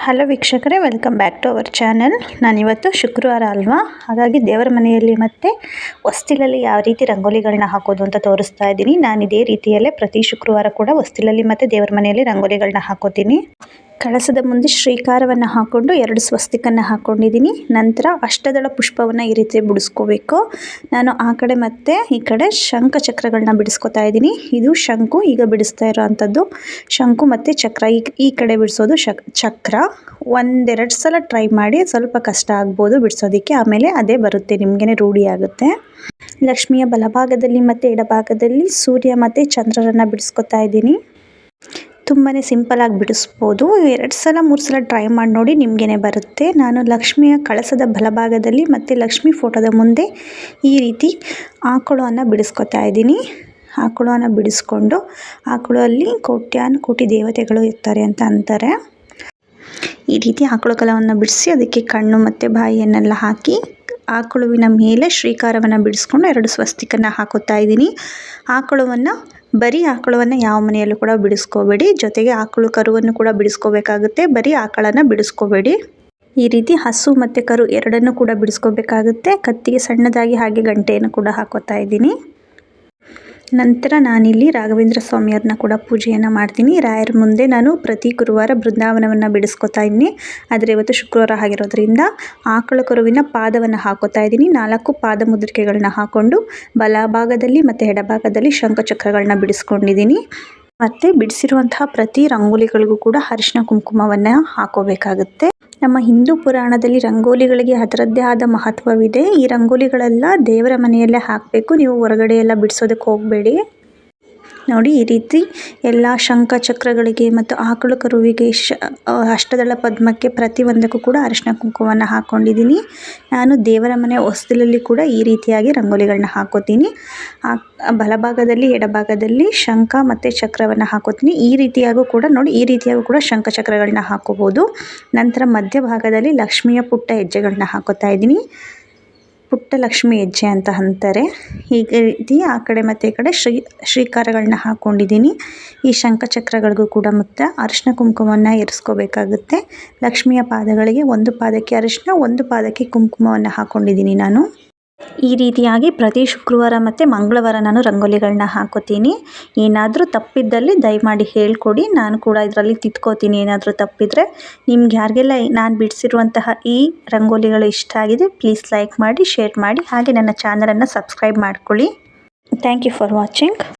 Hello ವೀಕ್ಷಕರೇ, welcome back to our channel. ನಾನಿವತ್ತು ಶುಕ್ರವಾರ ಅಲ್ವಾ, ಹಾಗಾಗಿ ದೇವರ ಮನೆಯಲ್ಲಿ ಮತ್ತು ಹೊಸ್ತಿಲಲ್ಲಿ ಯಾವ ರೀತಿ ರಂಗೋಲಿಗಳನ್ನ ಹಾಕೋದು ಅಂತ ತೋರಿಸ್ತಾ ಇದ್ದೀನಿ. ನಾನು ಇದೇ ರೀತಿಯಲ್ಲೇ ಪ್ರತಿ ಶುಕ್ರವಾರ ಕೂಡ ಹೊಸ್ತಿಲಲ್ಲಿ ಮತ್ತು ದೇವರ ಮನೆಯಲ್ಲಿ ರಂಗೋಲಿಗಳನ್ನ ಹಾಕೋತೀನಿ. ಕಳಸದ ಮುಂದೆ ಶ್ರೀಕಾರವನ್ನು ಹಾಕ್ಕೊಂಡು 2 ಸ್ವಸ್ತಿಕನ್ನು ಹಾಕ್ಕೊಂಡಿದ್ದೀನಿ. ನಂತರ ಅಷ್ಟದಳ ಪುಷ್ಪವನ್ನು ಈ ರೀತಿ ಬಿಡಿಸ್ಕೋಬೇಕು. ನಾನು ಆ ಕಡೆ ಮತ್ತು ಈ ಕಡೆ ಶಂಖ ಚಕ್ರಗಳನ್ನ ಬಿಡಿಸ್ಕೊತಾ ಇದ್ದೀನಿ. ಇದು ಶಂಕು, ಈಗ ಬಿಡಿಸ್ತಾ ಇರೋವಂಥದ್ದು ಶಂಕು ಮತ್ತು ಚಕ್ರ. ಈ ಕಡೆ ಬಿಡಿಸೋದು ಚಕ್ರ. 1-2 ಸಲ ಟ್ರೈ ಮಾಡಿ, ಸ್ವಲ್ಪ ಕಷ್ಟ ಆಗ್ಬೋದು ಬಿಡಿಸೋದಕ್ಕೆ, ಆಮೇಲೆ ಅದೇ ಬರುತ್ತೆ, ನಿಮಗೇ ರೂಢಿ ಆಗುತ್ತೆ. ಲಕ್ಷ್ಮಿಯ ಬಲಭಾಗದಲ್ಲಿ ಮತ್ತು ಎಡಭಾಗದಲ್ಲಿ ಸೂರ್ಯ ಮತ್ತು ಚಂದ್ರರನ್ನು ಬಿಡಿಸ್ಕೊತಾ ಇದ್ದೀನಿ. ತುಂಬಾ ಸಿಂಪಲಾಗಿ ಬಿಡಿಸ್ಬೋದು. 2 ಸಲ 3 ಸಲ ಟ್ರೈ ಮಾಡಿ ನೋಡಿ, ನಿಮಗೇ ಬರುತ್ತೆ. ನಾನು ಲಕ್ಷ್ಮಿಯ ಕಳಸದ ಬಲಭಾಗದಲ್ಲಿ ಮತ್ತು ಲಕ್ಷ್ಮಿ ಫೋಟೋದ ಮುಂದೆ ಈ ರೀತಿ ಆಕಳವನ್ನು ಬಿಡಿಸ್ಕೊತಾ ಇದ್ದೀನಿ. ಆಕಳವನ್ನು ಬಿಡಿಸ್ಕೊಂಡು, ಆಕಳಲ್ಲಿ ಕೋಟಿ ದೇವತೆಗಳು ಇರ್ತಾರೆ ಅಂತ ಅಂತಾರೆ. ಈ ರೀತಿ ಆಕಳು ಕಲವನ್ನು ಬಿಡಿಸಿ ಅದಕ್ಕೆ ಕಣ್ಣು ಮತ್ತು ಬಾಯಿಯನ್ನೆಲ್ಲ ಹಾಕಿ ಆಕಳುವಿನ ಮೇಲೆ ಶ್ರೀಕಾರವನ್ನು ಬಿಡಿಸ್ಕೊಂಡು 2 ಸ್ವಸ್ತಿಕನ್ನು ಹಾಕುತ್ತಾ ಇದ್ದೀನಿ. ಬರೀ ಆಕಳವನ್ನು ಯಾವ ಮನೆಯಲ್ಲೂ ಕೂಡ ಬಿಡಿಸ್ಕೋಬೇಡಿ, ಜೊತೆಗೆ ಆಕಳು ಕರುವನ್ನು ಕೂಡ ಬಿಡಿಸ್ಕೋಬೇಕಾಗುತ್ತೆ. ಬರೀ ಆಕಳನ್ನು ಬಿಡಿಸ್ಕೋಬೇಡಿ. ಈ ರೀತಿ ಹಸು ಮತ್ತು ಕರು ಎರಡನ್ನೂ ಕೂಡ ಬಿಡಿಸ್ಕೋಬೇಕಾಗುತ್ತೆ. ಕತ್ತಿಗೆ ಸಣ್ಣದಾಗಿ ಹಾಗೆ ಗಂಟೆಯನ್ನು ಕೂಡ ಹಾಕೋತಾ ಇದ್ದೀನಿ. ನಂತರ ನಾನಿಲ್ಲಿ ರಾಘವೇಂದ್ರ ಸ್ವಾಮಿಯವ್ರನ್ನ ಕೂಡ ಪೂಜೆಯನ್ನು ಮಾಡ್ತೀನಿ. ರಾಯರ ಮುಂದೆ ನಾನು ಪ್ರತಿ ಗುರುವಾರ ಬೃಂದಾವನವನ್ನು ಬಿಡಿಸ್ಕೊತಾ ಇದ್ದೀನಿ. ಆದರೆ ಇವತ್ತು ಶುಕ್ರವಾರ ಆಗಿರೋದ್ರಿಂದ ಆಕಳು ಕರುವಿನ ಪಾದವನ್ನು ಹಾಕೋತಾ ಇದ್ದೀನಿ. 4 ಪಾದ ಮುದ್ರಿಕೆಗಳನ್ನ ಹಾಕ್ಕೊಂಡು ಬಲಭಾಗದಲ್ಲಿ ಮತ್ತು ಎಡಭಾಗದಲ್ಲಿ ಶಂಖಚಕ್ರಗಳನ್ನ ಬಿಡಿಸ್ಕೊಂಡಿದ್ದೀನಿ. ಮತ್ತು ಬಿಡಿಸಿರುವಂತಹ ಪ್ರತಿ ರಂಗೋಲಿಗಳಿಗೂ ಕೂಡ ಅರಿಶಿನ ಕುಂಕುಮವನ್ನು ಹಾಕೋಬೇಕಾಗುತ್ತೆ. ನಮ್ಮ ಹಿಂದೂ ಪುರಾಣದಲ್ಲಿ ರಂಗೋಲಿಗಳಿಗೆ ಅದರದ್ದೇ ಆದ ಮಹತ್ವವಿದೆ. ಈ ರಂಗೋಲಿಗಳೆಲ್ಲ ದೇವರ ಮನೆಯಲ್ಲೇ ಹಾಕಬೇಕು, ನೀವು ಹೊರಗಡೆ ಎಲ್ಲ ಬಿಡಿಸೋದಕ್ಕೆ ಹೋಗಬೇಡಿ. ನೋಡಿ, ಈ ರೀತಿ ಎಲ್ಲ ಶಂಖ ಚಕ್ರಗಳಿಗೆ ಮತ್ತು ಆಕಳು ಕರುವಿಗೆ ಅಷ್ಟದಳ ಪದ್ಮಕ್ಕೆ ಪ್ರತಿಯೊಂದಕ್ಕೂ ಕೂಡ ಅರಿಶಿನ ಕುಂಕುಮವನ್ನು ಹಾಕ್ಕೊಂಡಿದ್ದೀನಿ. ನಾನು ದೇವರ ಮನೆ ಹೊಸ್ತಿಲಲ್ಲಿ ಕೂಡ ಈ ರೀತಿಯಾಗಿ ರಂಗೋಲಿಗಳನ್ನ ಹಾಕೋತೀನಿ. ಬಲಭಾಗದಲ್ಲಿ ಎಡಭಾಗದಲ್ಲಿ ಶಂಖ ಮತ್ತು ಚಕ್ರವನ್ನು ಹಾಕೋತೀನಿ. ಈ ರೀತಿಯಾಗೂ ಕೂಡ ಶಂಖ ಚಕ್ರಗಳನ್ನ ಹಾಕೋಬೋದು. ನಂತರ ಮಧ್ಯಭಾಗದಲ್ಲಿ ಲಕ್ಷ್ಮಿಯ ಪುಟ್ಟ ಹೆಜ್ಜೆಗಳನ್ನ ಹಾಕೋತಾ ಇದ್ದೀನಿ. ಪುಟ್ಟ ಲಕ್ಷ್ಮಿ ಹೆಜ್ಜೆ ಅಂತ ಅಂತಾರೆ. ಹೀಗೆ ರೀತಿ ಆ ಕಡೆ ಮತ್ತು ಈ ಕಡೆ ಶ್ರೀಕಾರಗಳನ್ನ ಹಾಕ್ಕೊಂಡಿದ್ದೀನಿ. ಈ ಶಂಖಚಕ್ರಗಳಿಗೂ ಕೂಡ ಮತ್ತು ಅರಿಶಿನ ಕುಂಕುಮವನ್ನು ಎರಸ್ಕೋಬೇಕಾಗುತ್ತೆ. ಲಕ್ಷ್ಮಿಯ ಪಾದಗಳಿಗೆ 1 ಪಾದಕ್ಕೆ ಅರಿಶಿನ, 1 ಪಾದಕ್ಕೆ ಕುಂಕುಮವನ್ನು ಹಾಕ್ಕೊಂಡಿದ್ದೀನಿ ನಾನು. ಈ ರೀತಿಯಾಗಿ ಪ್ರತಿ ಶುಕ್ರವಾರ ಮತ್ತು ಮಂಗಳವಾರ ನಾನು ರಂಗೋಲಿಗಳನ್ನ ಹಾಕೋತೀನಿ. ಏನಾದರೂ ತಪ್ಪಿದ್ದಲ್ಲಿ ದಯಮಾಡಿ ಹೇಳ್ಕೊಡಿ, ನಾನು ಕೂಡ ಇದರಲ್ಲಿ ತಿದ್ಕೋತೀನಿ. ಏನಾದರೂ ತಪ್ಪಿದರೆ ನಿಮ್ಗೆ ಯಾರಿಗೆಲ್ಲ ನಾನು ಬಿಡಿಸಿರುವಂತಹ ಈ ರಂಗೋಲಿಗಳು ಇಷ್ಟ ಆಗಿದೆ, ಪ್ಲೀಸ್ ಲೈಕ್ ಮಾಡಿ, ಶೇರ್ ಮಾಡಿ, ಹಾಗೆ ನನ್ನ ಚಾನಲನ್ನು ಸಬ್ಸ್ಕ್ರೈಬ್ ಮಾಡ್ಕೊಳ್ಳಿ. Thank you for watching.